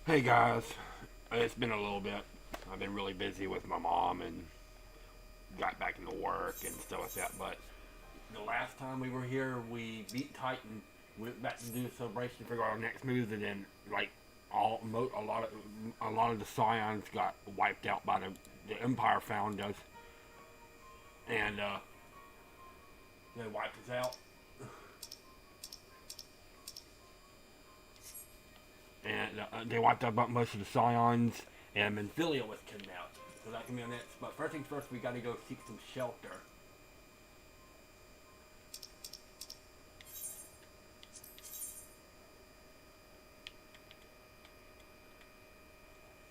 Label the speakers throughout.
Speaker 1: Hey guys, it's been a little bit. I've been really busy with my mom and got back into work and stuff like that. But the last time we were here, we beat Titan, went back to do a celebration to figure out our next moves, and then like a lot of the Scions got wiped out by the Empire found us, and they wiped us out. And they wiped out most of the Scions, and Menphilia was kidnapped. So that can be on next. But first things first, we got to go seek some shelter.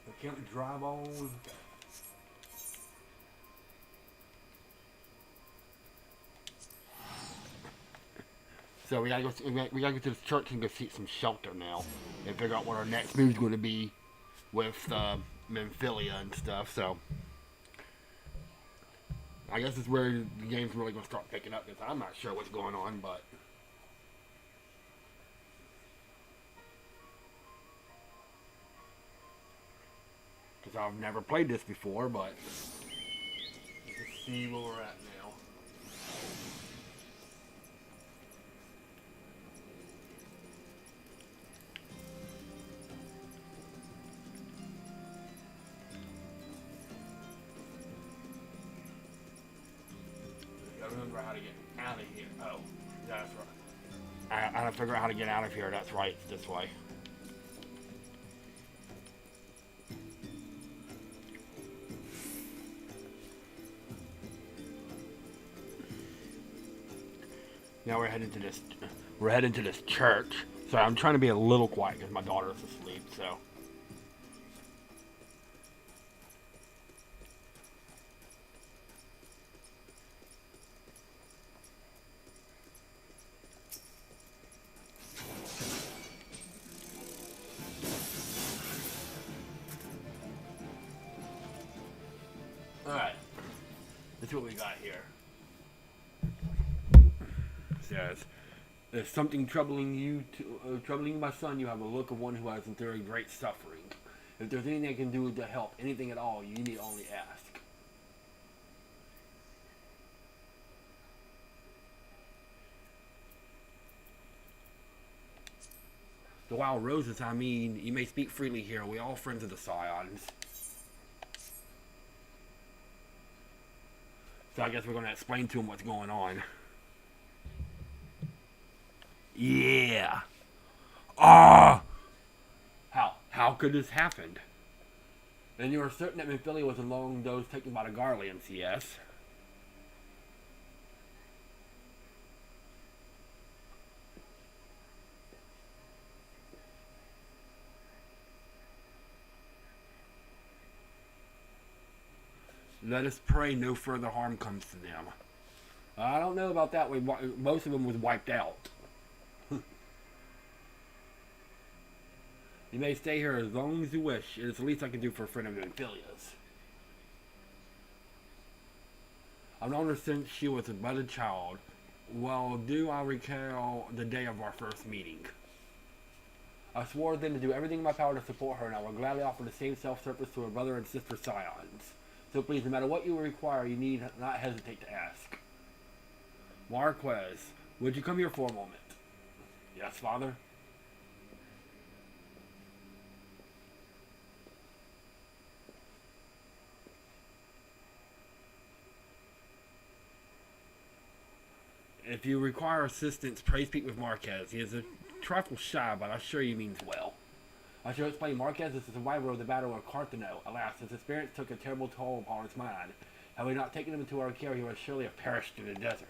Speaker 1: We can't drive on. So we gotta go. We gotta go to this church and go seek some shelter now, and figure out what our next move's going to be with Menphilia and stuff. So I guess it's where the game's really going to start picking up. Because I'm not sure what's going on, but because I've never played this before, but let's see where we're at now. I remember how to get out of here. Oh, that's right. I gotta figure out how to get out of here. That's right. It's this way. Now we're heading to this. We're heading to this church. So I'm trying to be a little quiet because my daughter's asleep. So. All right. That's what we got here. It says, "If something troubling my son, you have a look of one who has endured great suffering. If there's anything I can do to help, anything at all, you need only ask." The wild roses, I mean, you may speak freely here. We all friends of the Scions. So I guess we're going to explain to him what's going on. Yeah. Ah! How could this happen? And you are certain that Menphilia was among those taken by the Garleans, yes? Let us pray no further harm comes to them. I don't know about that. Most of them was wiped out. You may stay here as long as you wish. It is the least I can do for a friend of Menphilia's. I've known her since she was but a child. Well, do I recall the day of our first meeting? I swore then to do everything in my power to support her, and I will gladly offer the same self-service to her brother and sister Scions. So please, no matter what you require, you need not hesitate to ask. Marques, would you come here for a moment? Yes, father? If you require assistance, pray speak with Marques. He is a trifle shy, but I'm sure he means well. I shall explain. Marques is the survivor of the Battle of Carthano. Alas, his experience took a terrible toll upon his mind. Had we not taken him into our care, he would surely have perished in the desert.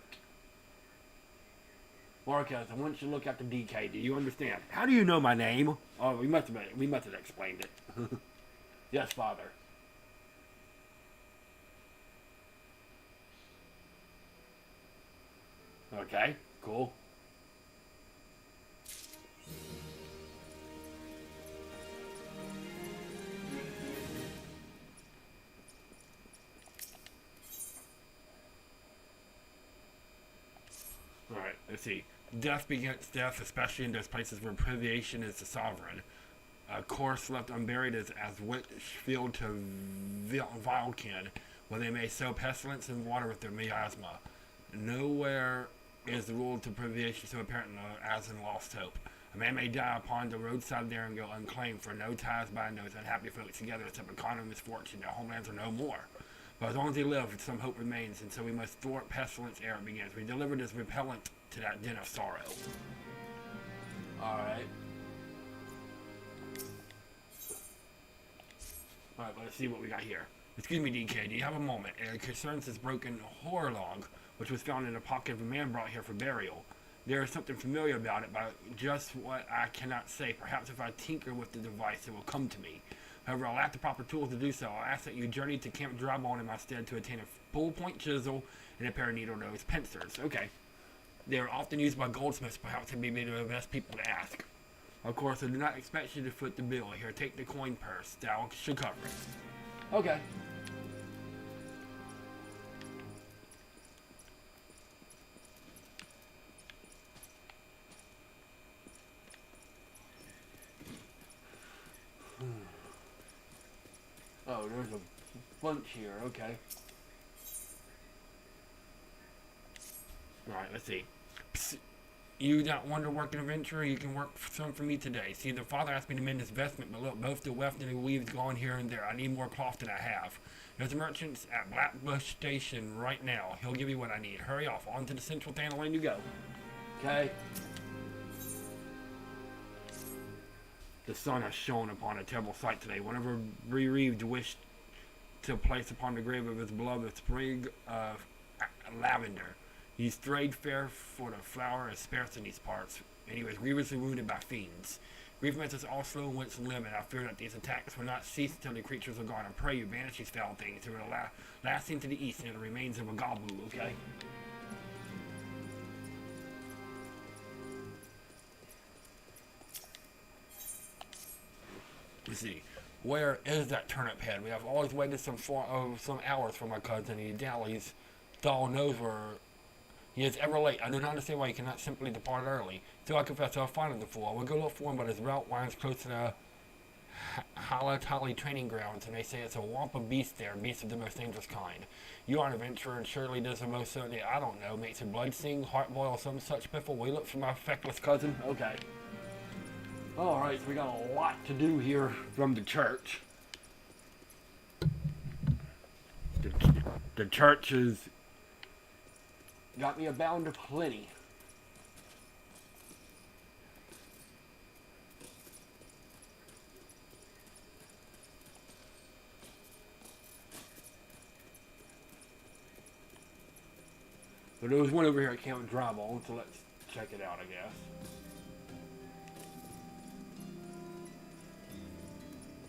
Speaker 1: Marques, I want you to look after DK. Do you understand? How do you know my name? Oh, we must have explained it. Yes, father. Okay, cool. Alright, let's see. Death begets death, especially in those places where privation is the sovereign. A course left unburied is as Witchfield to Vilken, where they may sow pestilence and water with their miasma. Nowhere is the rule to provision so apparent as in lost hope. A man may die upon the roadside there and go unclaimed, for no ties bind those unhappy folks together except a common misfortune. Their homelands are no more. But as long as they live, some hope remains, and so we must thwart pestilence ere it begins. We delivered as repellent to that den of sorrow. Alright. Alright, let's see what we got here. Excuse me, DK, do you have a moment? It concerns this broken horror log, which was found in the pocket of a man brought here for burial. There is something familiar about it, but just what I cannot say. Perhaps if I tinker with the device, it will come to me. However, I'll lack the proper tools to do so. I'll ask that you journey to Camp Drybone in my stead to obtain a full-point chisel and a pair of needle-nose pincers. Okay. They are often used by goldsmiths. Perhaps they'd be the best people to ask. Of course, I do not expect you to foot the bill. Here, take the coin purse. That should cover it. Okay. Oh, there's a bunch here. Okay. Alright, let's see. Psst. You don't want to work an adventurer? You can work some for me today. See, the father asked me to mend his vestment, but look, both the weft and the weave's gone here and there. I need more cloth than I have. There's a merchant at Blackbush Station right now. He'll give you what I need. Hurry off. On to the central town lane you go. Okay. The sun has shone upon a terrible sight today. Whenever bereaved wished to place upon the grave of his beloved a sprig of lavender. He strayed fair for the flower is scarce in these parts, and he was grievously wounded by fiends. Grief makes us all slow wits limb, and I fear that these attacks will not cease until the creatures are gone. I pray you banish these foul things. They will last into the east near the remains of a gobble, okay? Let's see. Where is that turnip head? We have always waited some hours for my cousin. He dallies. Thal knows where he is ever late. I do not understand why he cannot simply depart early. So I confess I'll find the fool. I will go look for him, but his route winds close to the Halatali training grounds, and they say it's a wampa beast there, beast of the most dangerous kind. You are an adventurer, and surely does the most certainly, I don't know, makes your blood sing, heart boil, some such piffle. We look for my feckless cousin. Okay. Alright, so we got a lot to do here from the church. The church has got me a bound of plenty. But there was one over here at Camp Drybone, so let's check it out, I guess.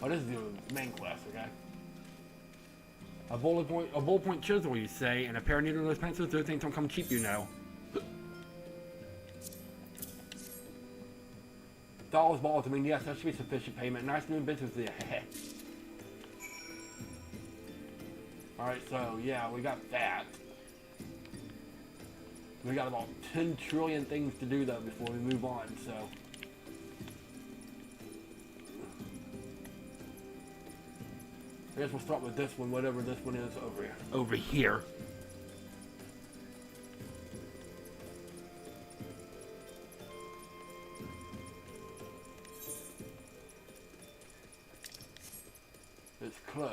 Speaker 1: Oh, this is the main quest, okay? A ballpoint chisel, you say, and a pair of needle-nose pencils. Those things don't come cheap, you know. Dollars, balls. I mean, yes, that should be sufficient payment. Nice new business there. Alright, so, yeah, we got that. We got about 10 trillion things to do, though, before we move on, so... I guess we'll start with this one, whatever this one is over here. It's close.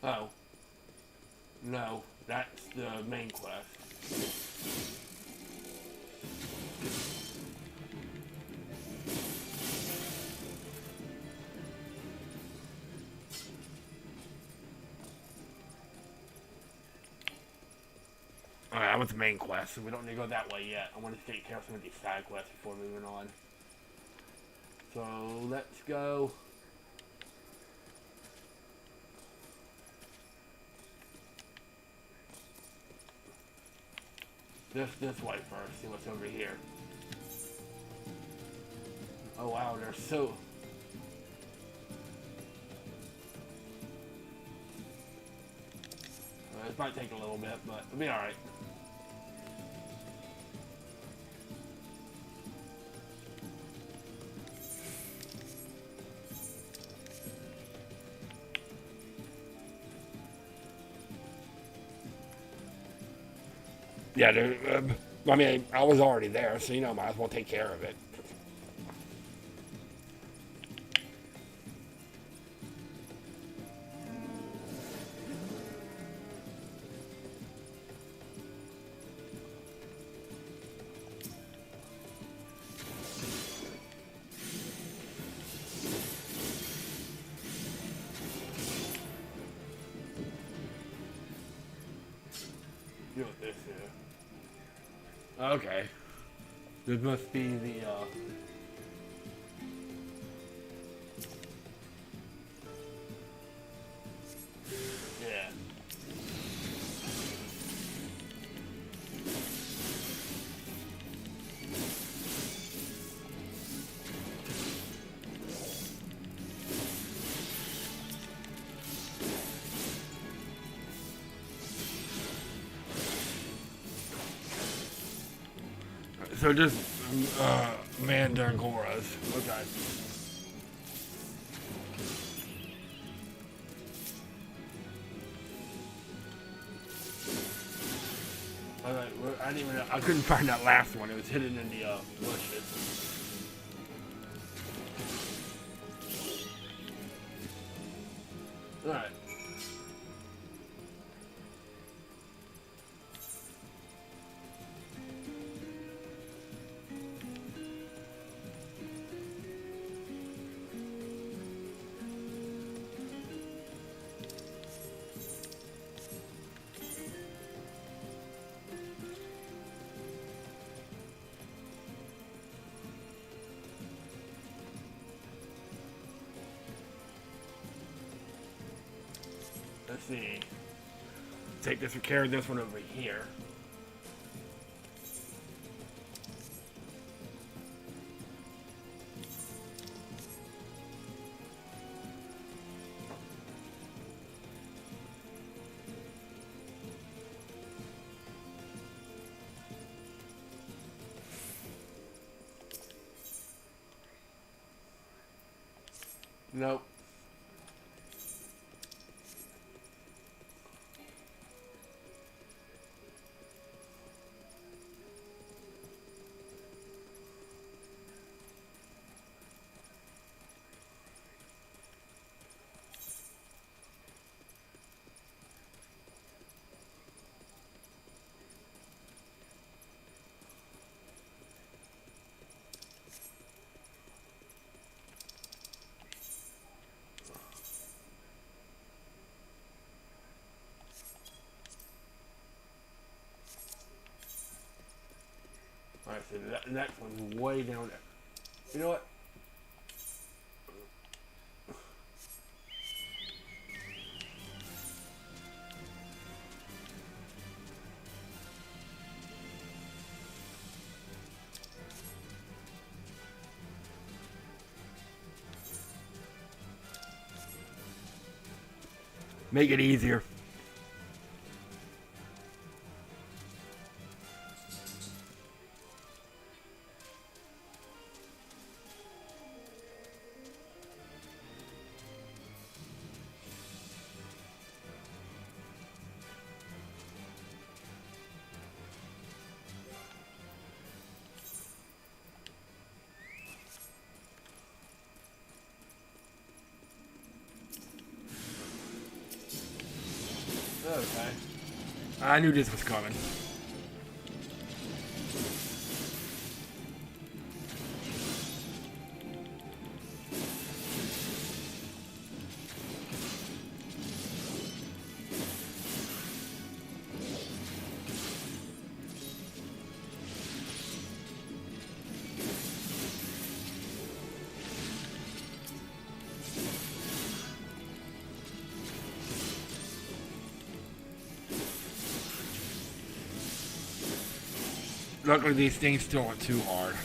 Speaker 1: Oh. No. That's the main quest. Alright, that was the main quest, so we don't need to go that way yet. I want to take care of some of these side quests before moving on. So, let's go... This way first, see what's over here. Oh wow, they're so... It might take a little bit, but it'll be alright. Yeah, dude, I mean, I was already there, so, might as well take care of it. You know what this is? Okay. This must be the, yeah. So just, Mandangoras. Okay. Alright, I didn't even, I couldn't find that last one. It was hidden in the, bushes. Alright. Let's see. Take this and carry this one over here. Nope. Alright, so the next one's way down there. You know what? Make it easier. Okay. I knew this was coming. Luckily, these things still aren't too hard.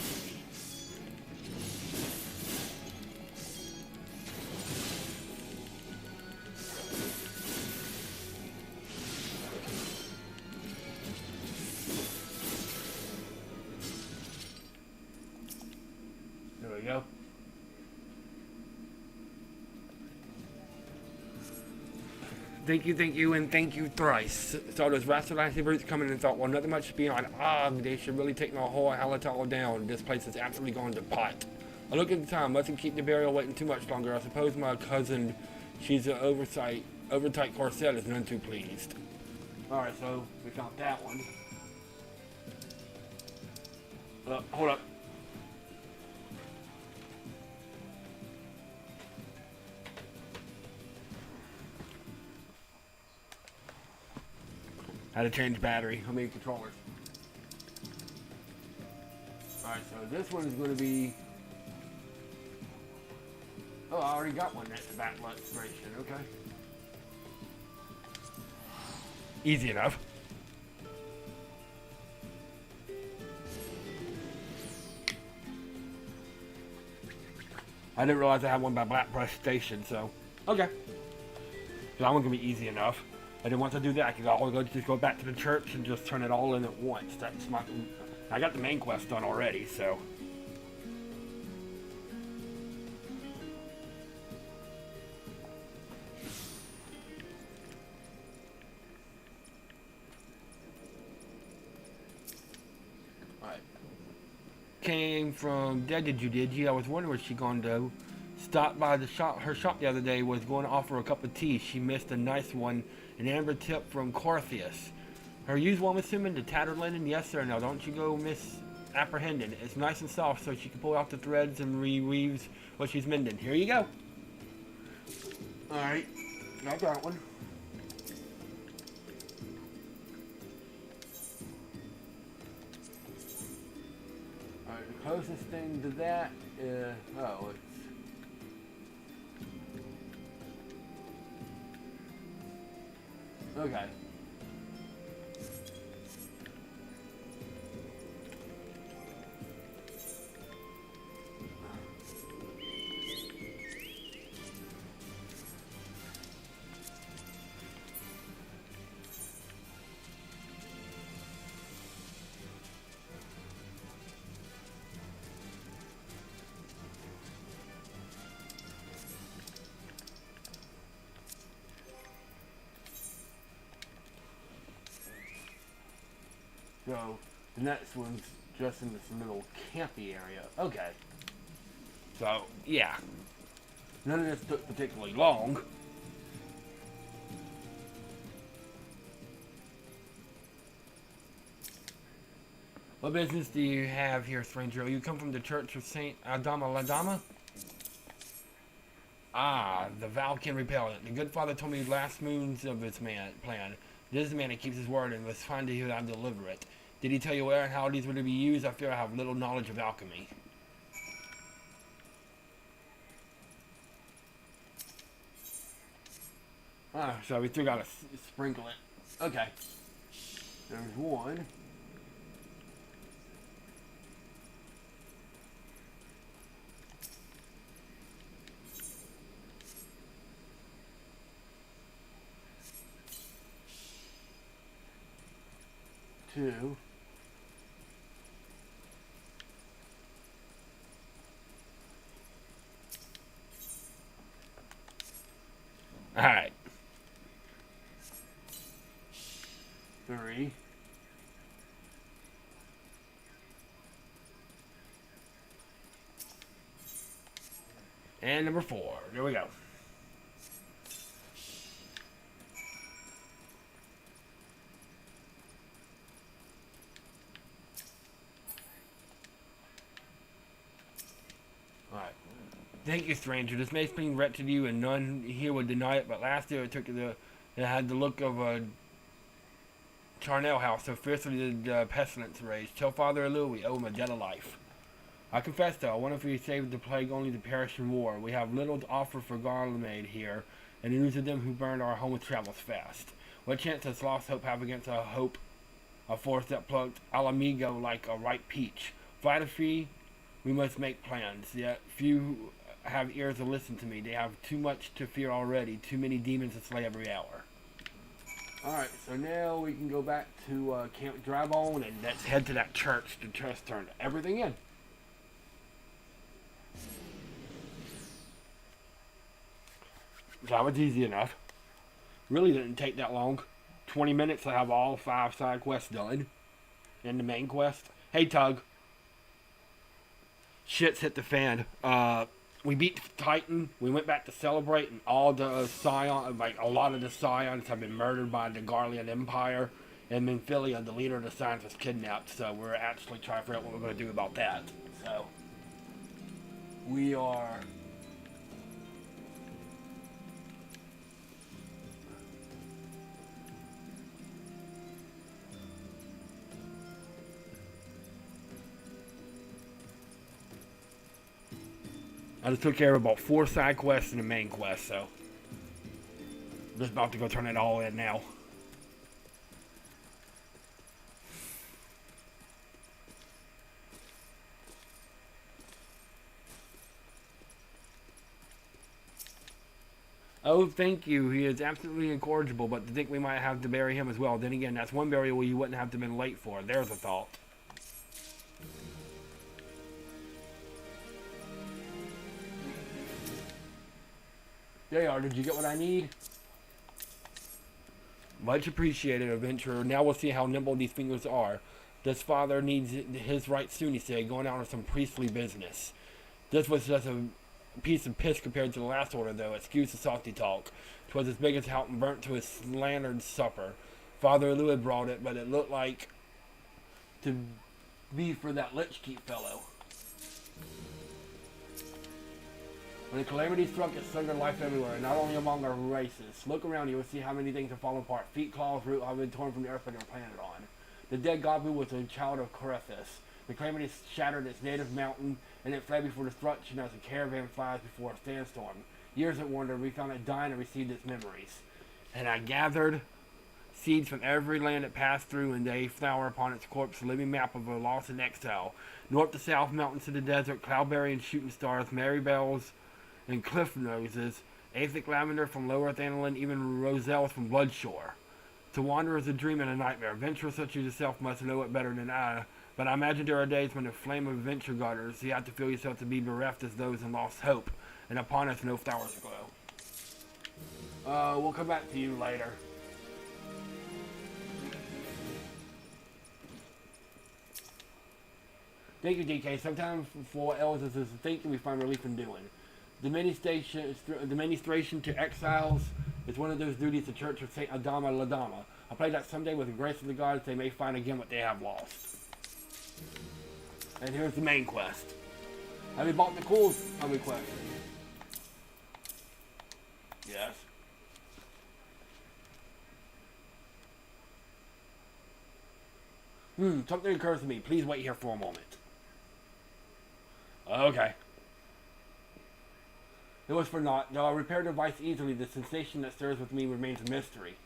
Speaker 1: Thank you, and thank you thrice. Saw those rationalizing brutes coming and thought, well, nothing much beyond, they should really take my whole halotol down. This place is absolutely going to pot. I look at the time, mustn't keep the burial waiting too much longer. I suppose my cousin, she's an overtight corset, is none too pleased. Alright, so we found that one. Hold up. How to change battery. How many controllers? Alright, so this one is going to be... Oh, I already got one. That's the back inspiration. Okay. Easy enough. I didn't realize I had one by Black Brush Station, so... Okay. So that one's going to be easy enough. And then once I do that, I can just go back to the church and just turn it all in at once. That's my... I got the main quest done already, so... Alright. Came from did you? I was wondering where she gone to. Stopped by her shop the other day, was going to offer a cup of tea. She missed a nice one, an amber tip from Corthius. Her used one was assuming the tattered linen? Yes, sir. Now, don't you go misapprehending. It's nice and soft, so she can pull out the threads and reweaves what she's mending. Here you go. Alright, got that one. Alright, the closest thing to that is... Oh, it's... Okay. So, the next one's just in this little campy area. Okay. So, yeah. None of this took particularly long. What business do you have here, stranger? You come from the Church of Saint Adama Ladama? Ah, the Valkan Repellent. The good father told me last moons of his plan. This man that keeps his word and was find who I deliver it. Did he tell you where and how these were to be used? I fear I have little knowledge of alchemy. Ah, so we still gotta sprinkle it. Okay. There's one. Two. Alright. 3. And number 4. There we go. Alright. Thank you, stranger. This may seem wretched to you, and none here would deny it, but last year it had the look of a charnel house, so fiercely did pestilence rage. Tell Father Elu we owe him a debt of life. I confess, though, I wonder if we saved the plague only to perish in war. We have little to offer for Garlemade here, and the news of them who burned our home travels fast. What chance does lost hope have against a force that plucked Alamigo like a ripe peach? Fight a fee, we must make plans, yet few have ears to listen to me. They have too much to fear already, too many demons to slay every hour. Alright, so now we can go back to Camp Drybone, and let's head to that church to just turn everything in. That was easy enough. Really didn't take that long. 20 minutes to have all 5 side quests done. And the main quest. Hey, Tug. Shit's hit the fan. We beat Titan. We went back to celebrate, and all the Scions, like a lot of the Scions, have been murdered by the Garlean Empire. And Minfilia, the leader of the Scions, was kidnapped. So we're actually trying to figure out what we're going to do about that. So we are. I just took care of about 4 side quests and the main quest, so just about to go turn it all in now. Oh, thank you. He is absolutely incorrigible, but to think we might have to bury him as well. Then again, that's one burial you wouldn't have to have been late for. There's a thought. There you are. Did you get what I need? Much appreciated, adventurer. Now we'll see how nimble these fingers are. This father needs his right soon, he said, going out on some priestly business. This was just a piece of piss compared to the last order, though. Excuse the salty talk. 'Twas as big as Houghton burnt to his slandered supper. Father Lou had brought it, but it looked like to be for that Lichkeep fellow. When the calamity struck, it sundered life everywhere, not only among our races. Look around you and see how many things have fallen apart. Feet, claws, root have been torn from the earth they were planted on. The dead Gabu was a child of Corethus. The calamity shattered its native mountain, and it fled before destruction as a caravan flies before a sandstorm. Years it wandered, we found it dying and received its memories. And I gathered seeds from every land it passed through, and they flower upon its corpse, a living map of a lost in exile. North to south, mountains to the desert, cloudberry and shooting stars, marybells and cliff noses, Aethic lavender from lower Thanalan, even roselles from Bloodshore. To wander is a dream and a nightmare. Adventurers such as yourself must know it better than I, but I imagine there are days when the flame of adventure gutters, you have to feel yourself to be bereft as those in lost hope, and upon us no flowers glow. We'll come back to you later. Thank you, DK. Sometimes for Elves is a thinking we find relief in doing. The ministration to exiles is one of those duties the Church of St. Adama Ladama. I pray that someday with the grace of the gods they may find again what they have lost. And here's the main quest. Have you bought the cool request? Yes. Something occurs to me. Please wait here for a moment. Okay. It was for naught. Though I repaired the device easily, the sensation that stirs with me remains a mystery.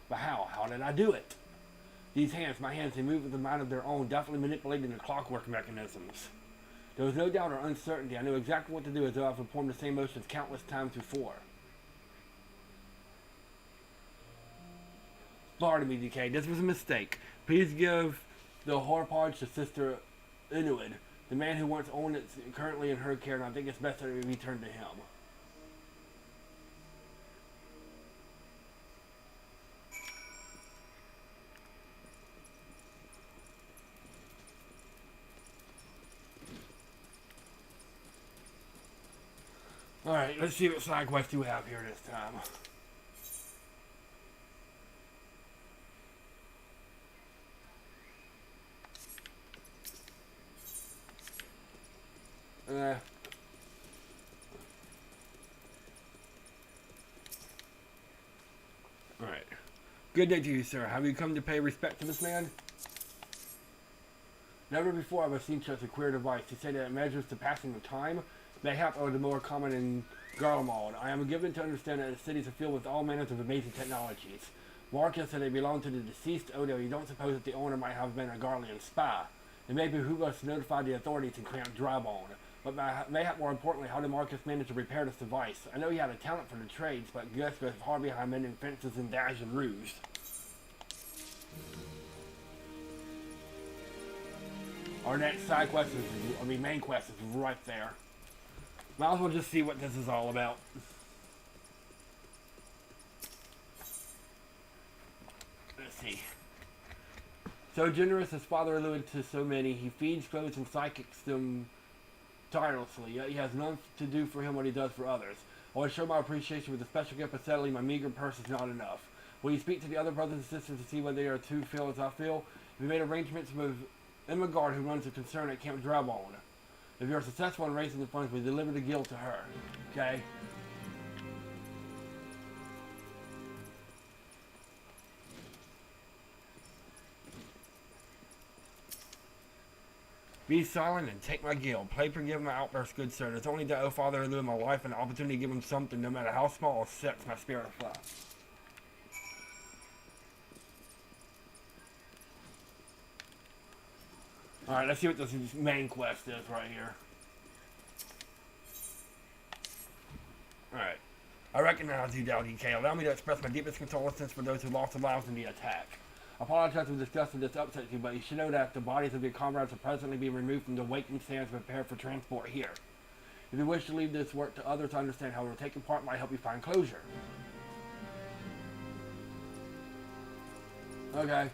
Speaker 1: But how? How did I do it? These hands, my hands, they move with a mind of their own, definitely manipulating the clockwork mechanisms. There was no doubt or uncertainty. I knew exactly what to do as though I've performed the same motions countless times before. Pardon me, DK. This was a mistake. Please give the Horpodge to Sister Inuit. The man who once owned it is currently in her care, and I think it's best that it be returned to him. Alright, let's see what side quest we have here this time. Alright. Good day to you, sir. Have you come to pay respect to this man? Never before have I seen such a queer device. To say that it measures the passing of time, mayhap are the more common in Garlemald. I am given to understand that the cities are filled with all manners of amazing technologies. Marques said they belong to the deceased Odo. You don't suppose that the owner might have been a Garlean spy. It may behoove us to notify the authorities and clamp Drybone. But mayhap more importantly, how did Marques manage to repair this device? I know he had a talent for the trades, but guess goes hard behind mending fences and dash and ruse. Our next side quest is, main quest is right there. Might as well just see what this is all about. So generous as Father Louis to so many, he feeds, clothes, and psychics them tirelessly, yet he has none to do for him what he does for others. I want to show my appreciation with a special gift, but sadly my meager purse is not enough. Will you speak to the other brothers and sisters to see whether they are too feel as I feel? We made arrangements with Emma Guard, who runs the concern at Camp Drabon. If you are successful in raising the funds, we deliver the guild to her. Okay? Be silent and take my guild. Pray forgive my outburst, good sir. It's only that, O Father, I live my life and an opportunity to give him something, no matter how small, sets my spirit afloat. Alright, let's see what this main quest is right here. Alright. I recognize you, Dowdy K. Allow me to express my deepest condolences for those who lost their lives in the attack. I apologize for discussing this upset you, but you should know that the bodies of your comrades are presently being removed from the Waking Sands and prepared for transport here. If you wish to leave this work to others to understand how taking part might help you find closure. Okay.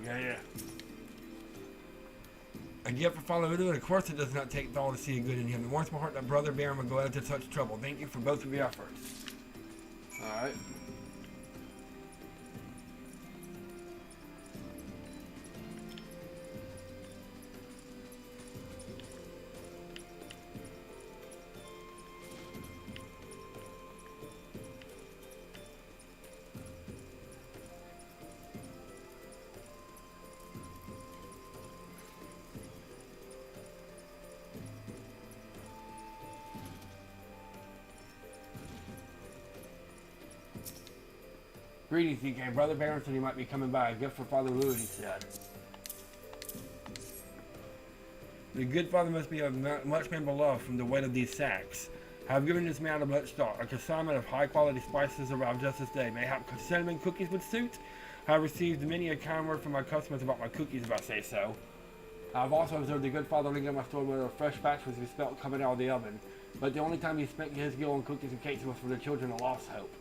Speaker 1: Okay, yeah. A gift for Father Voodoo, and of course it does not take all to see a good in him. It warms my heart that Brother Baron will go out to such trouble. Thank you for both of your efforts. Alright. Greetings, DK. Brother Baron said he might be coming by. A gift for Father Louis, he said. The good father must be of much man beloved from the weight of these sacks. I have given this man a much thought. A consignment of high-quality spices arrived just this day. Mayhap cinnamon cookies would suit? I have received many a kind word from my customers about my cookies, if I say so. I have also observed the good father lingering in my store where a fresh batch was spelt coming out of the oven. But the only time he spent his guild on cookies and cakes was for the children of lost hope.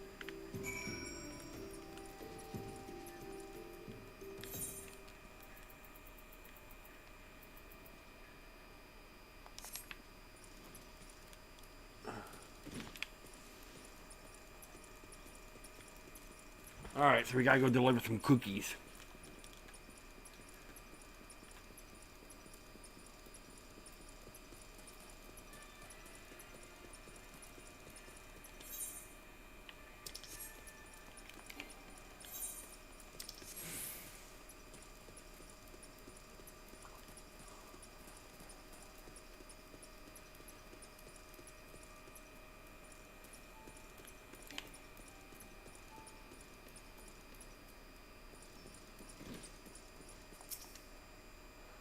Speaker 1: Alright, so we gotta go deliver some cookies.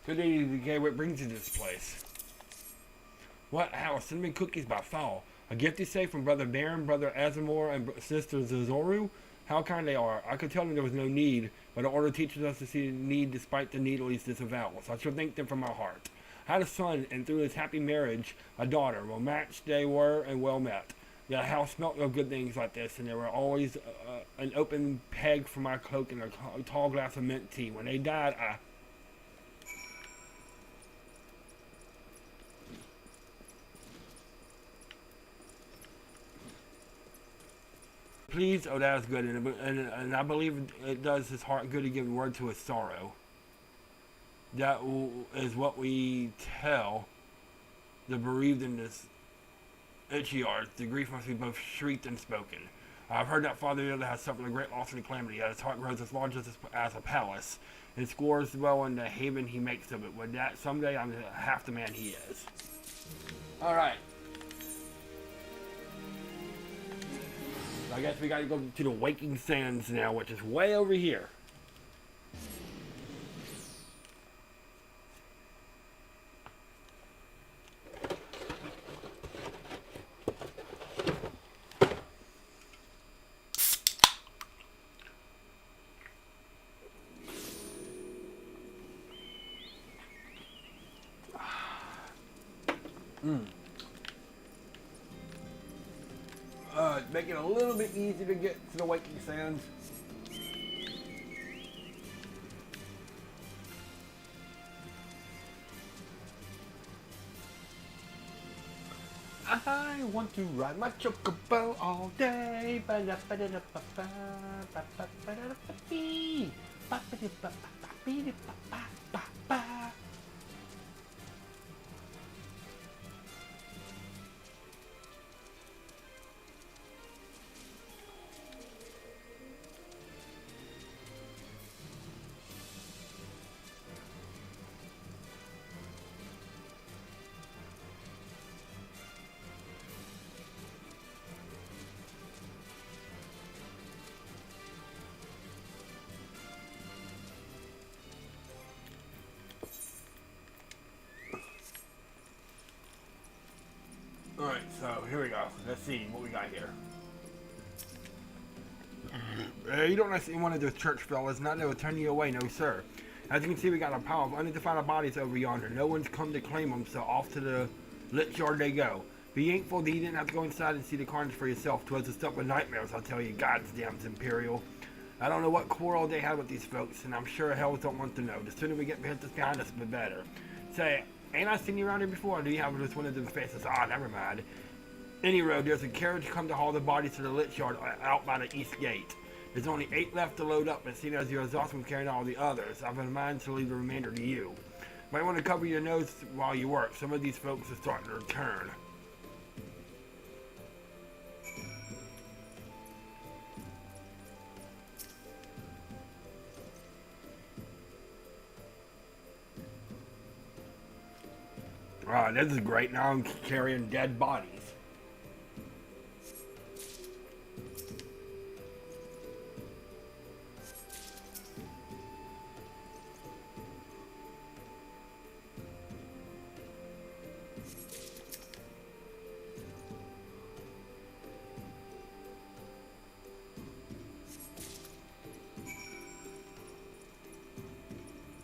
Speaker 1: Good day, DK. What brings you to this place? What house? Cinnamon cookies by fall. A gift you say from Brother Baron, Brother Azamor, and Sister Zazoru? How kind they are. I could tell them there was no need, but the order teaches us to see the need despite the need least disavowal. So I shall thank them from my heart. I had a son, and through his happy marriage, a daughter. Well matched they were, and well met. The house smelt of good things like this, and there were always an open peg for my cloak and a tall glass of mint tea. When they died, Please, oh, that is good, and I believe it does his heart good to give word to his sorrow. That is what we tell the bereaved in this itchy art. The grief must be both shrieked and spoken. I've heard that Father Yoda has suffered a great loss and calamity, yet his heart grows as large as a palace, and scores well in the haven he makes of it. With that, someday I'm half the man he is. Alright. I guess we gotta go to the Waking Sands now, which is way over here. Make it a little bit easier to get to the Waking Sands. I want to ride my chocobo all day. Alright, so here we go. Let's see what we got here. You don't necessarily want to do church fellas, not to turn you away, no sir. As you can see, we got a pile of unidentified bodies over yonder. No one's come to claim them, so off to the lit yard they go. Be thankful that you didn't have to go inside and see the carnage for yourself. 'Twas the stuff of nightmares, I'll tell you. God's damn Imperial. I don't know what quarrel they had with these folks, and I'm sure hells don't want to know. The sooner we get this behind us, the better. Say, ain't I seen you around here before, or do you have just one of them faces? Ah, never mind. Any road, there's a carriage come to haul the bodies to the lit yard out by the east gate. There's only 8 left to load up, and seeing as you're exhausted from carrying all the others, I've in mind to leave the remainder to you. Might want to cover your nose while you work. Some of these folks are starting to return. Ah, this is great. Now I'm carrying dead bodies.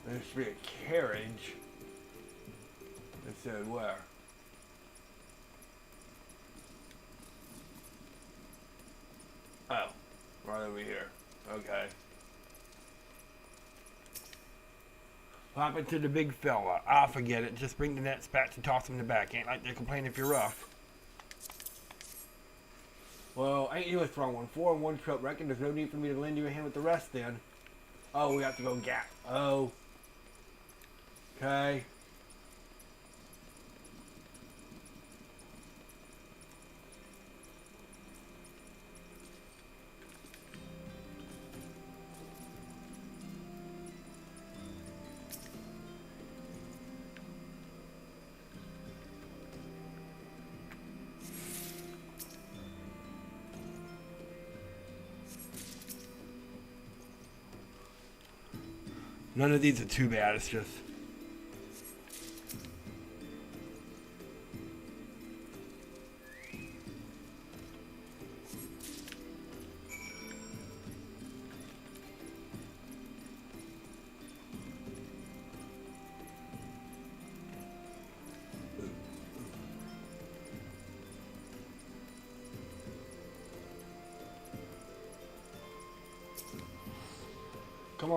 Speaker 1: There should be a carriage. It said where? Oh, right over here. Okay. What happened to the big fella? I forget it. Just bring the nets back and toss them in the back. Ain't like they complain if you're rough. Well, ain't you a strong one? 4 in 1 truck. Reckon there's no need for me to lend you a hand with the rest then. Oh, we have to go gap. Oh. Okay. None of these are too bad, it's just...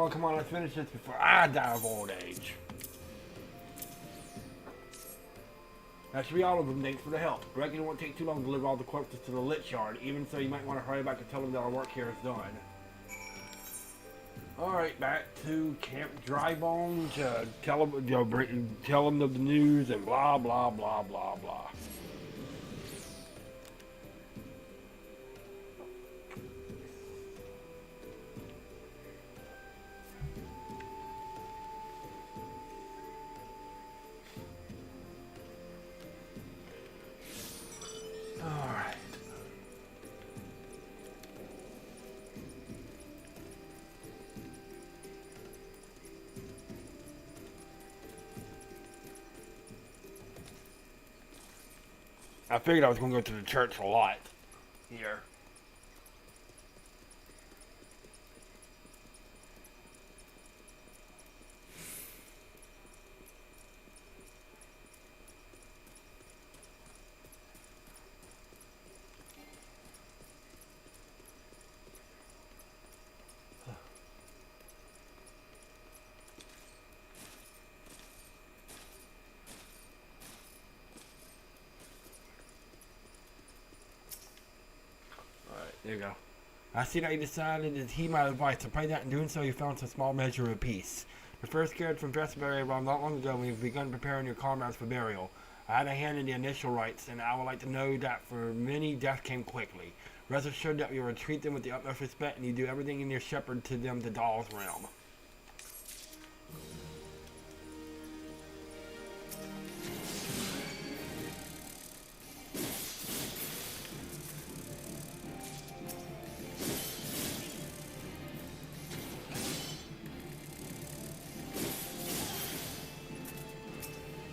Speaker 1: Come on, let's finish this before I die of old age. That should be all of them. Thanks for the help. I reckon it won't take too long to deliver all the corpses to the lit yard. Even so, you might want to hurry back and tell them that our work here is done. Alright, back to Camp Drybone to tell them the news and blah, blah, blah, blah, blah. I figured I was going to go to the church a lot here. There you go. I see that you decided to heed my advice. To pray that in doing so, you found some small measure of peace. The first cared from Dressberry around not long ago when you've begun preparing your comrades for burial. I had a hand in the initial rites, and I would like to know that for many, death came quickly. Rest assured that you will treat them with the utmost respect, and you do everything in your shepherd to them to Dahl's realm.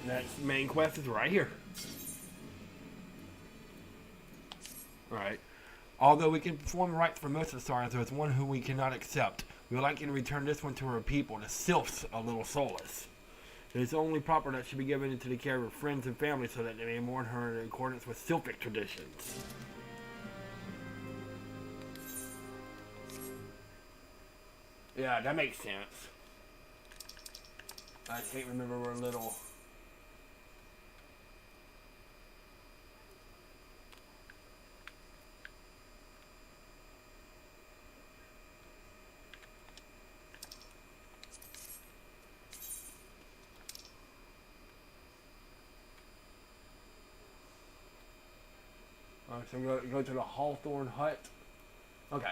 Speaker 1: Next main quest is right here. Alright. Although we can perform the rites for most of the Scions, there is one whom we cannot accept. We would like you to return this one to her people, the Sylphs, a little solace. It is only proper that she be given into the care of friends and family so that they may mourn her in accordance with Sylphic traditions. Yeah, that makes sense. I can't remember where little... so we go to the Hawthorne Hut. Okay.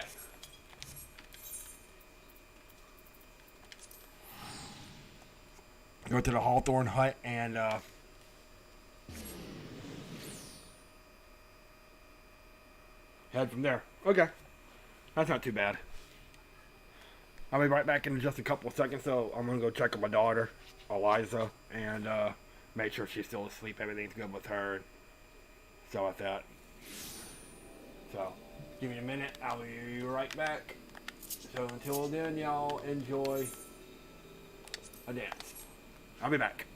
Speaker 1: Go to the Hawthorne Hut and head from there. Okay. That's not too bad. I'll be right back in just a couple of seconds, so I'm going to go check on my daughter, Eliza, and make sure she's still asleep, everything's good with her, and stuff like that. So, give me a minute, I'll be right back. So until then, y'all enjoy a dance. I'll be back.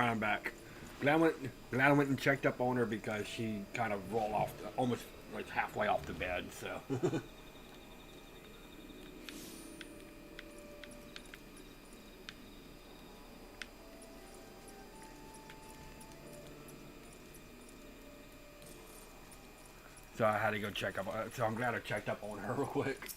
Speaker 1: Alright, I'm back. Glad I went and checked up on her because she kind of rolled off, almost like halfway off the bed, so. So I had to go check up. So I'm glad I checked up on her real quick.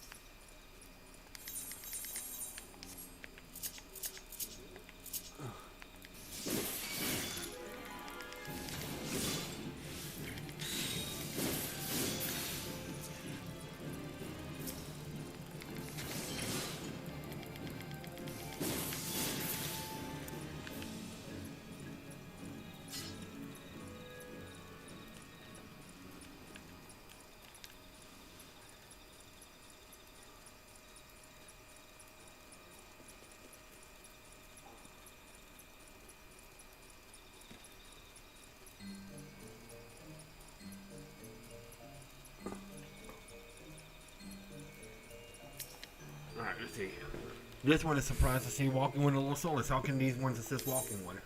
Speaker 1: Alright, let's see. This one is surprised to see walking one a little soulless. How can these ones assist walking one?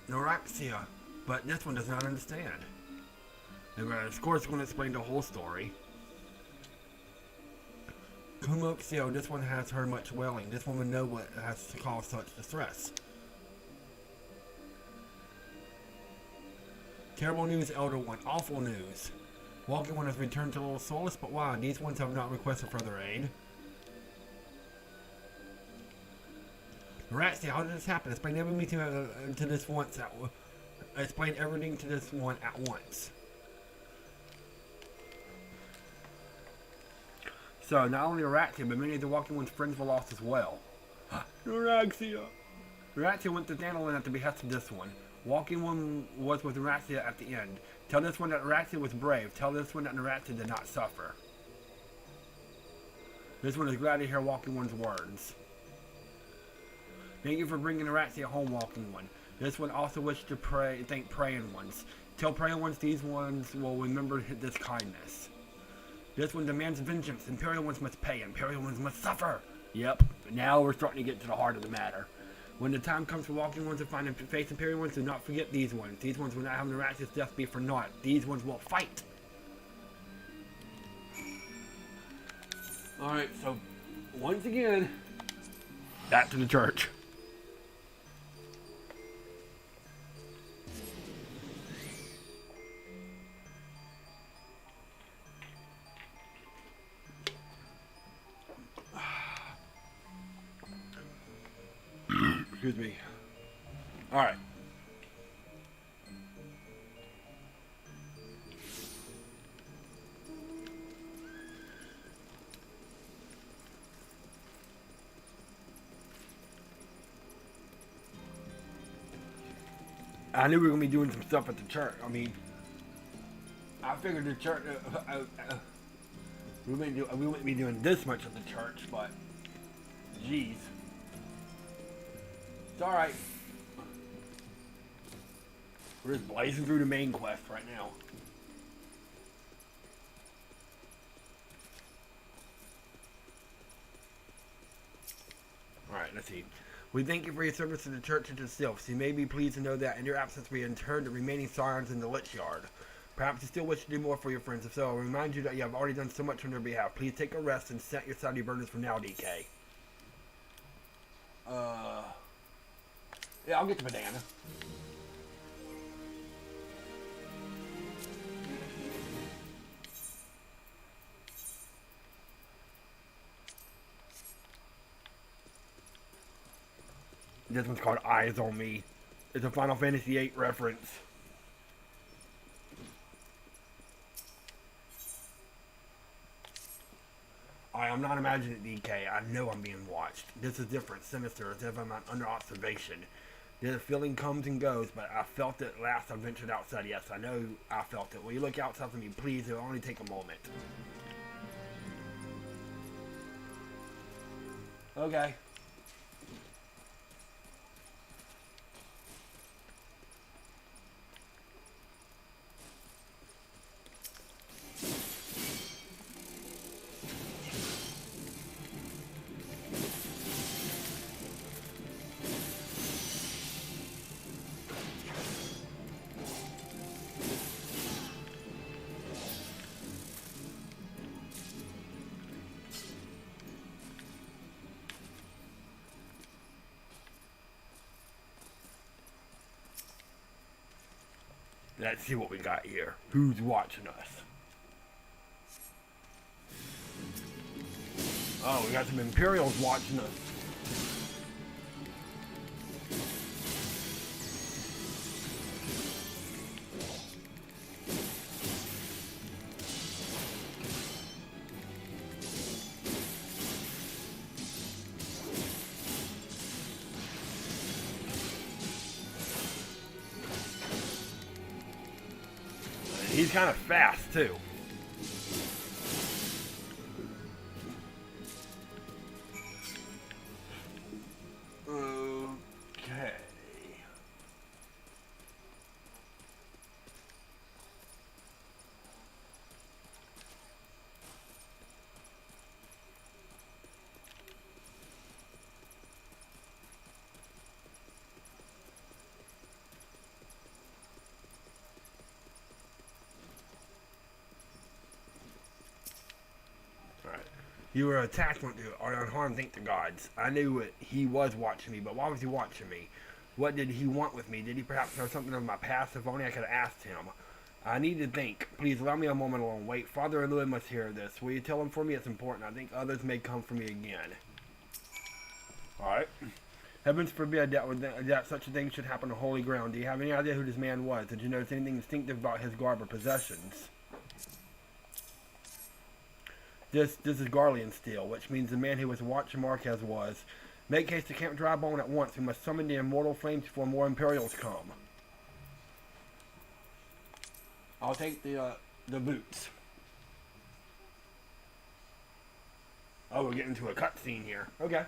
Speaker 1: Neuraxia, but this one does not understand. And of course, going to explain the whole story. Kumoxio, this one has heard much wailing. This one would know what has caused such distress. Terrible news, Elder One. Awful news. Walking One has returned to Little Solace, but why? These ones have not requested further aid. Ratsy, how did this happen? Explain everything to this once. Explain everything to this one at once. So, not only Ratsy, but many of the Walking One's friends were lost as well. Ratsy went to Dandelion at the behest of this one. Walking One was with Ratsy at the end. Tell this one that Ratsy was brave. Tell this one that Ratsy did not suffer. This one is glad to hear Walking One's words. Thank you for bringing Ratsy home, Walking One. This one also wished to thank Praying Ones. Tell Praying Ones these ones will remember this kindness. This one demands vengeance. Imperial Ones must pay. Imperial Ones must suffer. Yep, now we're starting to get to the heart of the matter. When the time comes for Walking Ones to find and face Imperial Ones, do not forget these ones. These ones will not have Neuraxia's death be for naught. These ones will fight. Alright, so once again, back to the church. Excuse me. Alright. I knew we were going to be doing some stuff at the church. I mean, I figured the church, we wouldn't be doing this much at the church, but, jeez. It's alright. We're just blazing through the main quest right now. Alright, let's see. We thank you for your service to the church and to Sylphs. You may be pleased to know that in your absence we interred the remaining Scions in the Lich Yard. Perhaps you still wish to do more for your friends. If so, I'll remind you that you have already done so much on their behalf. Please take a rest and set your Saudi burdens for now, DK. Yeah, I'll get the banana. This one's called Eyes on Me. It's a Final Fantasy VIII reference. I'm not imagining it, DK. I know I'm being watched. This is different, sinister, as if I'm under observation. The feeling comes and goes, but I felt it last I ventured outside. Yes, I know I felt it. Will you look outside for me, please? It'll only take a moment. Okay. Let's see what we got here. Who's watching us? Oh, we got some Imperials watching us. He's kind of fast, too. Okay. You were attacked or unharmed, thank the gods. I knew he was watching me, but why was he watching me? What did he want with me? Did he perhaps know something of my past? If only I could have asked him. I need to think. Please allow me a moment alone. Wait, Father Louis must hear this. Will you tell him for me? It's important. I think others may come for me again. Alright. Heavens forbid that such a thing should happen on holy ground. Do you have any idea who this man was? Did you notice anything distinctive about his garb or possessions? This is Garlean steel, which means the man who was watching Marques was. Make haste to Camp Drybone at once. We must summon the immortal flames before more Imperials come. I'll take the boots. Oh, we're getting to a cutscene here. Okay.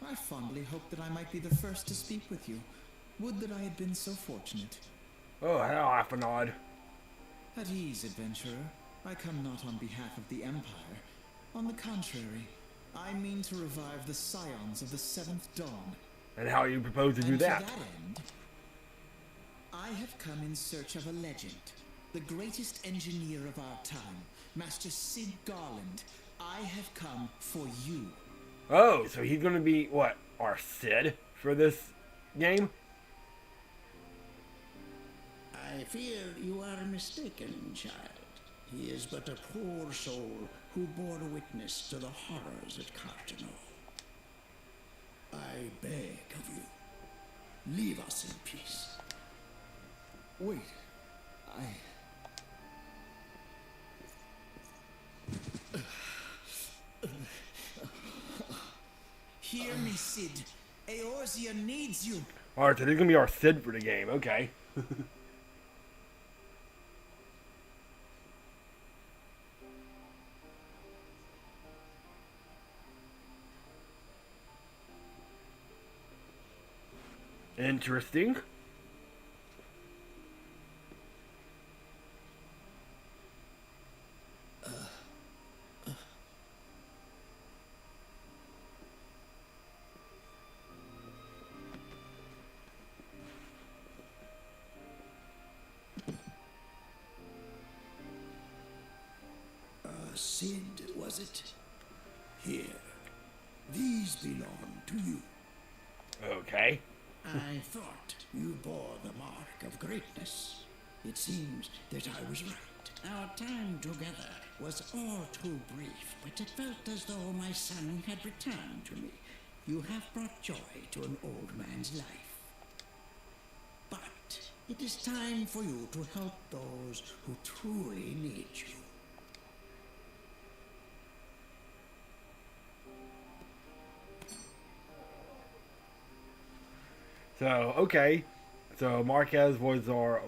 Speaker 2: I fondly hoped that I might be the first to speak with you. Would that I had been so fortunate.
Speaker 1: Oh, hello, Alphanaud.
Speaker 2: At ease, adventurer. I come not on behalf of the Empire. On the contrary, I mean to revive the Scions of the Seventh Dawn.
Speaker 1: And how you propose to do that?
Speaker 2: To that end, I have come in search of a legend. The greatest engineer of our time, Master Cid Garland. I have come for you.
Speaker 1: Oh, so he's gonna be, what, our Cid for this game?
Speaker 3: I fear you are mistaken, child. He is but a poor soul who bore witness to the horrors at Cartano. I beg of you, leave us in peace.
Speaker 2: Wait, Hear me, Cid. Eorzea needs you.
Speaker 1: Alright, so this is gonna be our Cid for the game, okay. Interesting.
Speaker 3: Cid, was it? Here. These belong to you.
Speaker 1: Okay.
Speaker 3: I thought you bore the mark of greatness. It seems that I was right. Our time together was all too brief, but it felt as though my son had returned to me. You have brought joy to an old man's life. But it is time for you to help those who truly need you.
Speaker 1: So, okay. So, Marques was our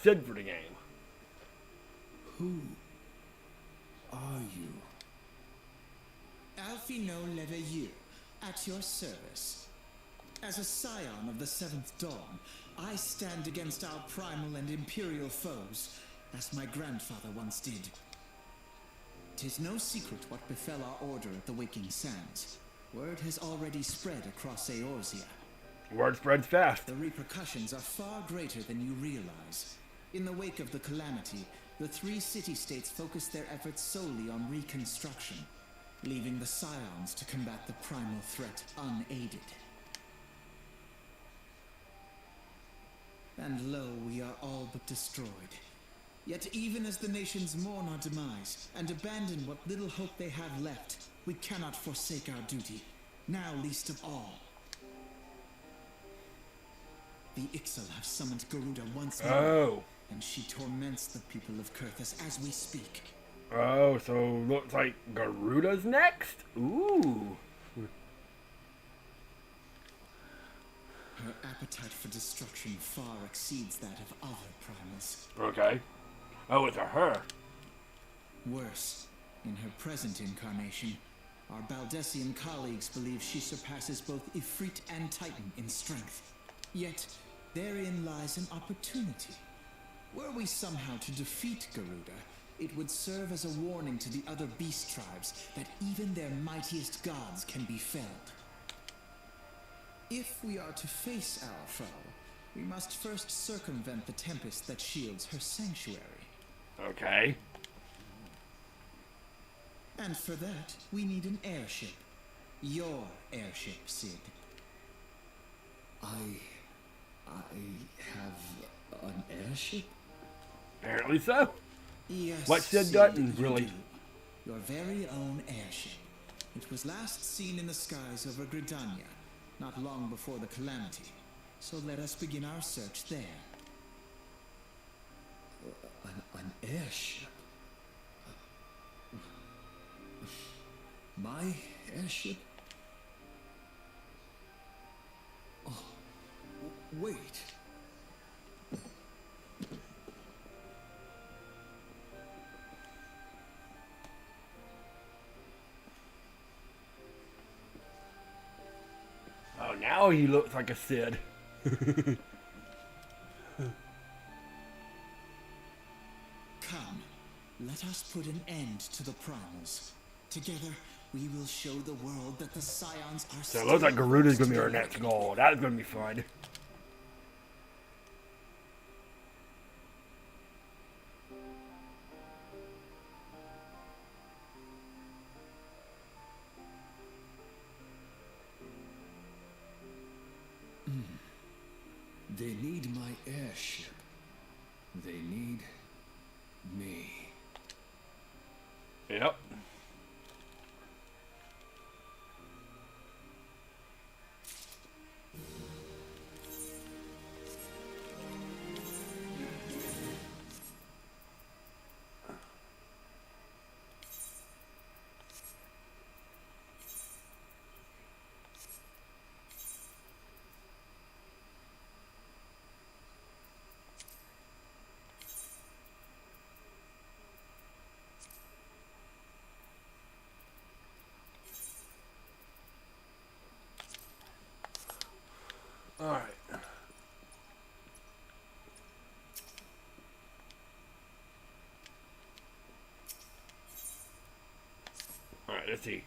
Speaker 1: Cid for the game.
Speaker 2: Who are you? Alphanaud Leveilleux, at your service. As a scion of the Seventh Dawn, I stand against our primal and imperial foes, as my grandfather once did. 'Tis no secret what befell our order at the Waking Sands. Word has already spread across Eorzea.
Speaker 1: Word spreads fast.
Speaker 2: The repercussions are far greater than you realize. In the wake of the calamity, the three city-states focused their efforts solely on reconstruction, leaving the Scions to combat the primal threat unaided. And lo, we are all but destroyed. Yet even as the nations mourn our demise and abandon what little hope they have left, we cannot forsake our duty, now least of all. The XIV have summoned Garuda once more.
Speaker 1: Oh.
Speaker 2: And she torments the people of Kurthus as we speak.
Speaker 1: Oh, so looks like Garuda's next? Ooh.
Speaker 2: Her appetite for destruction far exceeds that of other primals.
Speaker 1: Okay. Oh, it's a her.
Speaker 2: Worse, in her present incarnation, our Baldessian colleagues believe she surpasses both Ifrit and Titan in strength. Yet, therein lies an opportunity. Were we somehow to defeat Garuda, it would serve as a warning to the other beast tribes that even their mightiest gods can be felled. If we are to face our foe, we must first circumvent the tempest that shields her sanctuary.
Speaker 1: Okay.
Speaker 2: And for that, we need an airship. Your airship, Sid.
Speaker 3: I have an airship?
Speaker 1: Apparently so.
Speaker 2: Yes,
Speaker 1: What Sid
Speaker 2: Sid,
Speaker 1: Dutton,
Speaker 2: you
Speaker 1: really?
Speaker 2: do. Your very own airship. It was last seen in the skies over Gridania, not long before the calamity. So let us begin our search there.
Speaker 3: An airship? My airship? Oh, wait.
Speaker 1: Oh, now he looks like a Sid.
Speaker 2: Come, let us put an end to the primals. Together, we will show the world that the Scions are
Speaker 1: So it looks like
Speaker 2: still
Speaker 1: Garuda's gonna be
Speaker 2: to
Speaker 1: our
Speaker 2: be
Speaker 1: next
Speaker 2: reckoned
Speaker 1: goal. That's gonna be fun.
Speaker 3: They need my airship. They need me.
Speaker 1: Yep. Alright. Alright, let's see.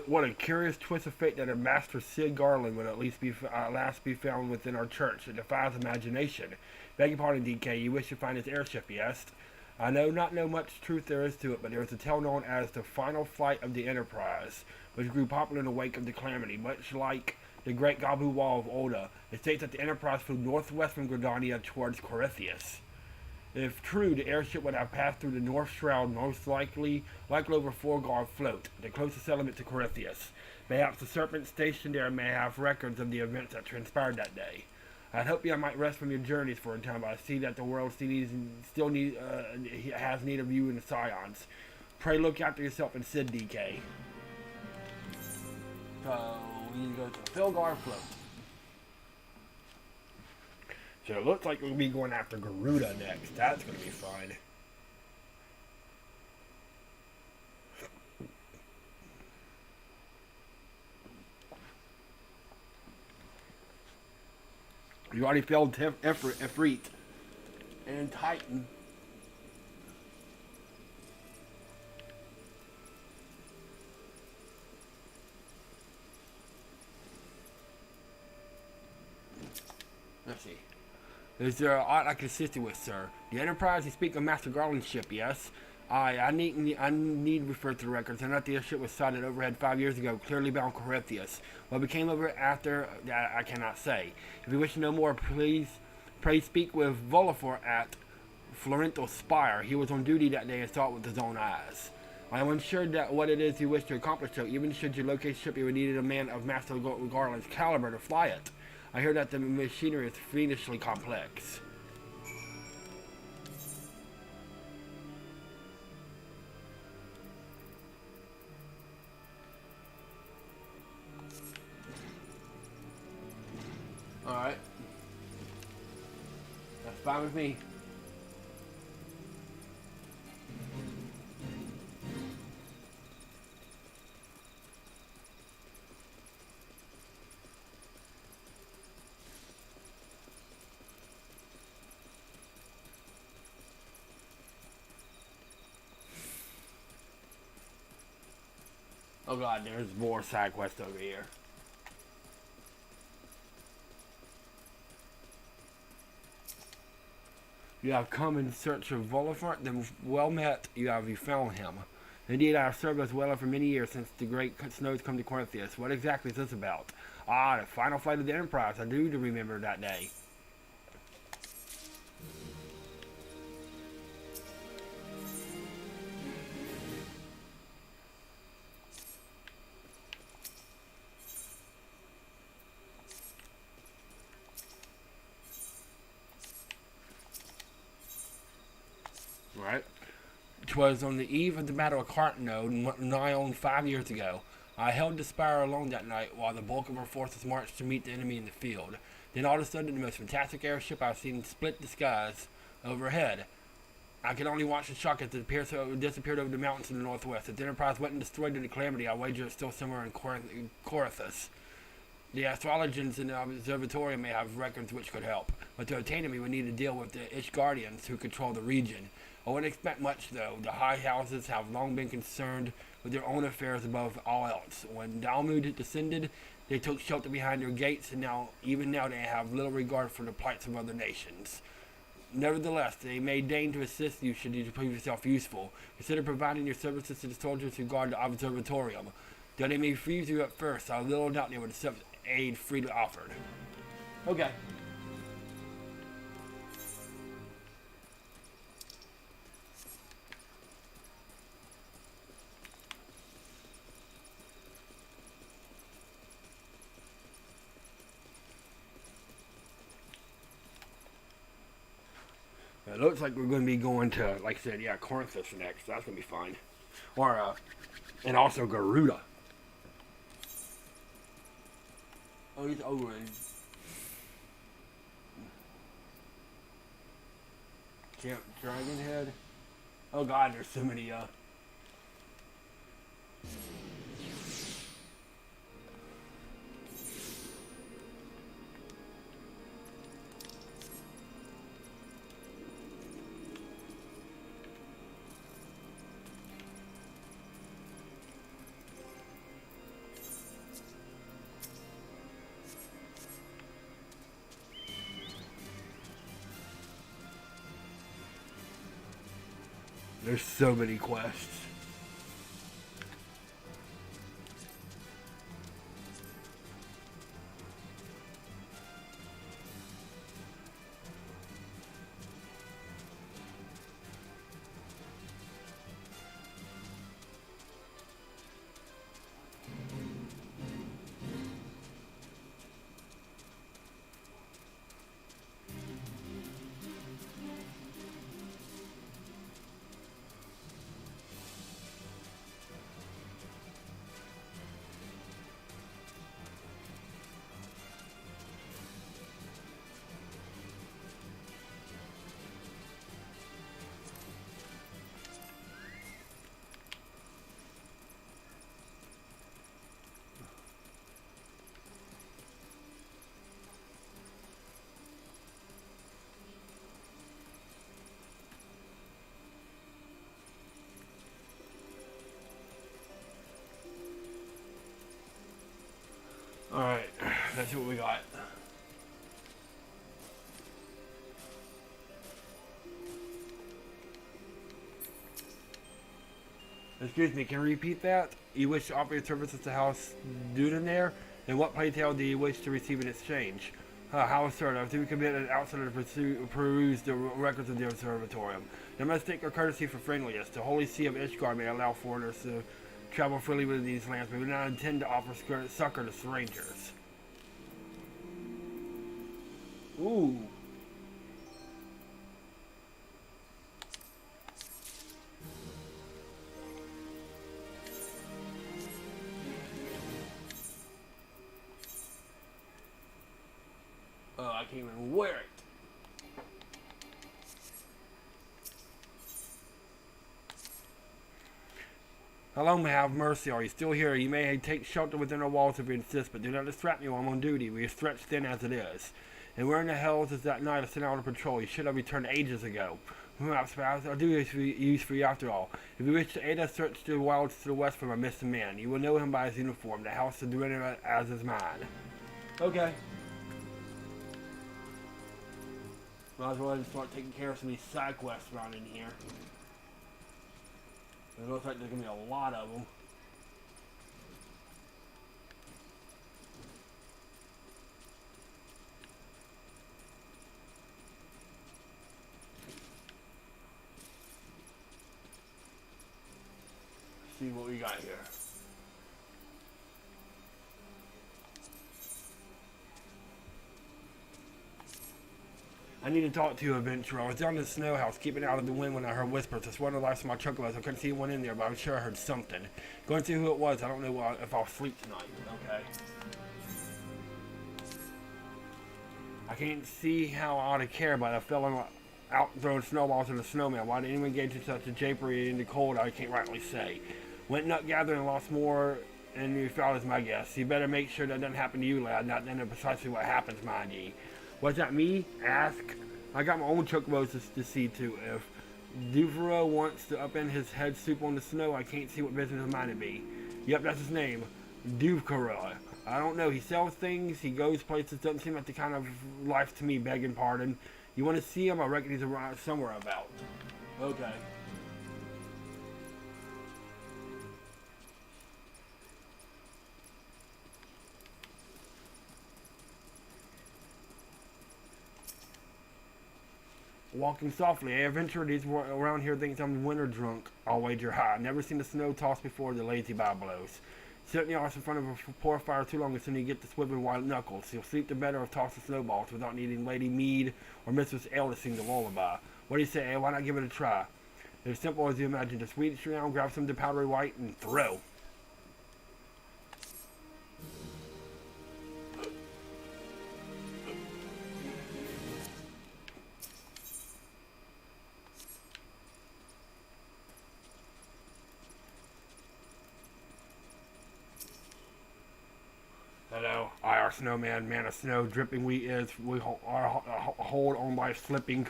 Speaker 1: What a curious twist of fate that a Master Sid Garland would at least be last be found within our church. It defies imagination. Beg your pardon, DK. You wish to find this airship, yes? I not know much truth there is to it, but there is a tale known as the final flight of the Enterprise, which grew popular in the wake of the calamity, much like the Great Gabu Wall of Oda. It states that the Enterprise flew northwest from Gridania towards Corythius. If true, the airship would have passed through the North Shroud, most likely over Forgar Float, the closest settlement to Corythius. Perhaps the Serpent stationed there may have records of the events that transpired that day. I'd hope you might rest from your journeys for a time, but I see that the world still has need of you and the Scions. Pray look after yourself and Sid, DK. So, we need to go to Filgar Float. So it looks like we'll be going after Garuda next. That's going to be fun. You already failed Ifrit and Titan. Let's see. Is there aught I can assist you with, sir? The Enterprise, you speak of Master Garland's ship, yes? I need refer to the records. I know that the airship was sighted overhead 5 years ago, clearly bound Corinthus. What became of it after, I cannot say. If you wish to know more, pray speak with Volifor at Florental Spire. He was on duty that day and saw it with his own eyes. I am unsure that what it is you wish to accomplish, so even should you locate the ship, you would need a man of Master Garland's caliber to fly it. I hear that the machinery is fiendishly complex. Alright. That's fine with me. Oh god, there's more side quests over here. You have come in search of Volifor, then well met, you found him. Indeed, I have served as well for many years since the great snows come to Corinthus. What exactly is this about? Ah, the final flight of the Enterprise. I do remember that day. Right. 'Twas on the eve of the Battle of Alphanaud, nigh on 5 years ago. I held the Spire alone that night while the bulk of our forces marched to meet the enemy in the field. Then all of a sudden, the most fantastic airship I've seen split the skies overhead. I could only watch the shock as it disappeared over the mountains in the northwest. If the Enterprise went and destroyed the calamity, I wager it's still somewhere in Corinthus. The astrologers in the observatory may have records which could help, but to obtain them, we would need to deal with the Guardians who control the region. I wouldn't expect much, though. The high houses have long been concerned with their own affairs above all else. When Dalmud descended, they took shelter behind their gates, and even now they have little regard for the plights of other nations. Nevertheless, they may deign to assist you should you prove yourself useful. Consider providing your services to the soldiers who guard the observatorium. Though they may refuse you at first, I little doubt they would accept aid freely offered. Okay. It looks like we're going to be going to, like I said, yeah, Corinthus next. That's going to be fine. Or, and also Garuda. Oh, he's over it. Camp Dragonhead. Oh god, there's so many, there's so many quests. Alright, let's see what we got. Excuse me, can you repeat that? You wish to offer your services to House Duden there? And what playtale do you wish to receive in exchange? How assertive. To commit an outsider to peruse the records of the observatorium. Domestic or courtesy for friendliness. The Holy See of Ishgard may allow foreigners to travel freely within these lands, but we do not intend to offer succor to strangers. Ooh. I can't even wear it. Hello, may I have mercy? Are you still here? You may take shelter within our walls if you insist, but do not distract me while I'm on duty. We are stretched thin as it is. And where in the hells is that night I sent out on patrol? You should have returned ages ago. Perhaps I'll do use for you after all. If you wish to aid us, search the wilds to the west for my missing man. You will know him by his uniform. The house is doing it as is mine. Okay. Might as well just start taking care of some of these side quests around in here. It looks like there's going to be a lot of them. Let's see what we got here. I need to talk to you, adventurer. I was down in the snow house, keeping out of the wind when I heard whispers. I swore to the life of my chocolates. I couldn't see one in there, but I'm sure I heard something. Going to see who it was. I don't know if I'll sleep tonight. Okay. I can't see how I ought to care, but I fell out throwing snowballs at a snowman. Why did anyone engage in such a japery in the cold? I can't rightly say. Went nut gathering and lost more than you found is my guess. You better make sure that doesn't happen to you, lad. Not then precisely what happens, mind ye. Was that me? Ask. I got my own chocobos to see to. If Duvero wants to upend his head soup on the snow, I can't see what business of mine it be. Yep, that's his name. Duvero. I don't know. He sells things. He goes places. Doesn't seem like the kind of life to me, begging pardon. You want to see him? I reckon he's around somewhere about. Okay. Walking softly, adventurer, these around here thinks I'm winter drunk. I'll wager high. Never seen the snow toss before, the lazy blows. Sit in the arse in front of a poor fire too long, as soon as you get the swiveling white knuckles. You'll sleep the better of tossing snowballs without needing Lady Mead or Mistress Ale to sing the lullaby. What do you say, why not give it a try? It's as simple as you imagine. Just reach around, grab some of the powdery white, and throw. Hello, I are snowman, man of snow, dripping we is, we are hold on by slipping.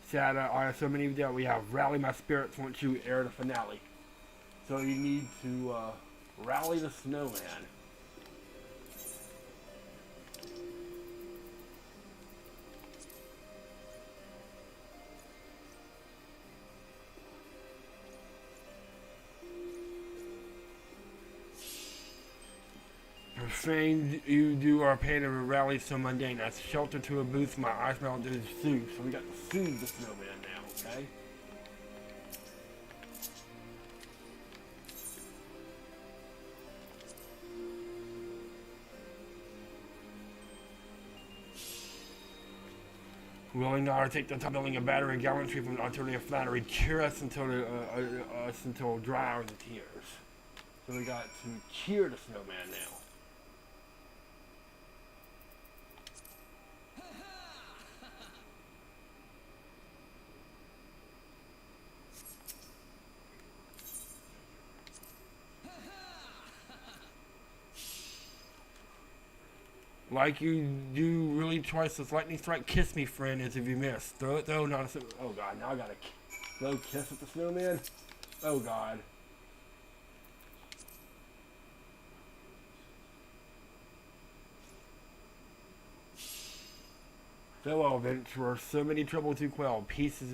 Speaker 1: Sad, I have so many that we have. Rally my spirits once you air the finale. So you need to rally the snowman. Famed you do our pain of a rally so mundane. That's shelter to a booth, my eyes melt to soothe. So we got to soothe the snowman now, okay? Willing now to take the time building a battery of gallantry from the artillery of flattery. Cheer us until dry are the tears. So we got to cheer the snowman now. Like you do really twice this lightning strike. Kiss me, friend, as if you missed. Throw it though, not a... Oh god, now I gotta throw kiss at the snowman? Oh god. Farewell, adventurer. So many trouble to quell. Peace is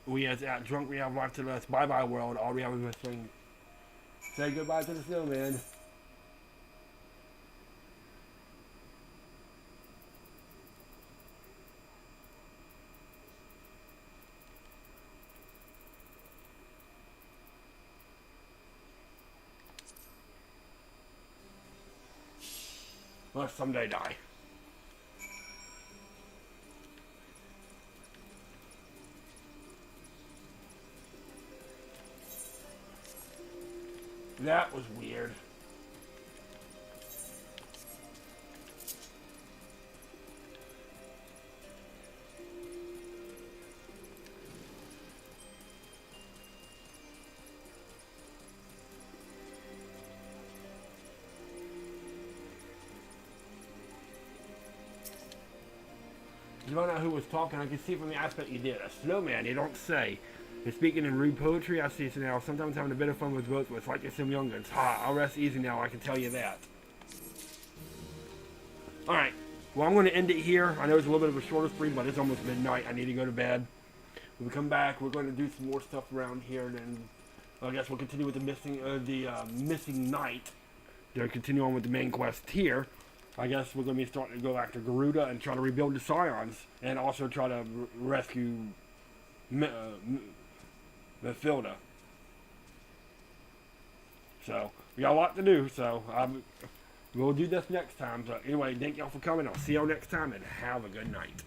Speaker 1: we as at drunk we have life to us. Bye bye world. All we have is thing Say goodbye to the snowman. Must someday die. That was weird. You don't know who was talking. I can see from the aspect you did. A snowman, you don't say. You're speaking in rude poetry. I see it now. Sometimes having a bit of fun with both, but it's like some young'uns. Ha! I'll rest easy now. I can tell you that. All right. Well, I'm going to end it here. I know it's a little bit of a shorter stream, but it's almost midnight. I need to go to bed. When we come back, we're going to do some more stuff around here, and then I guess we'll continue with the missing knight. To continue on with the main quest here. I guess we're going to be starting to go after Garuda and try to rebuild the Scions, and also try to rescue Mathilda. So, we got a lot to do, so we'll do this next time. So, anyway, thank y'all for coming. I'll see y'all next time, and have a good night.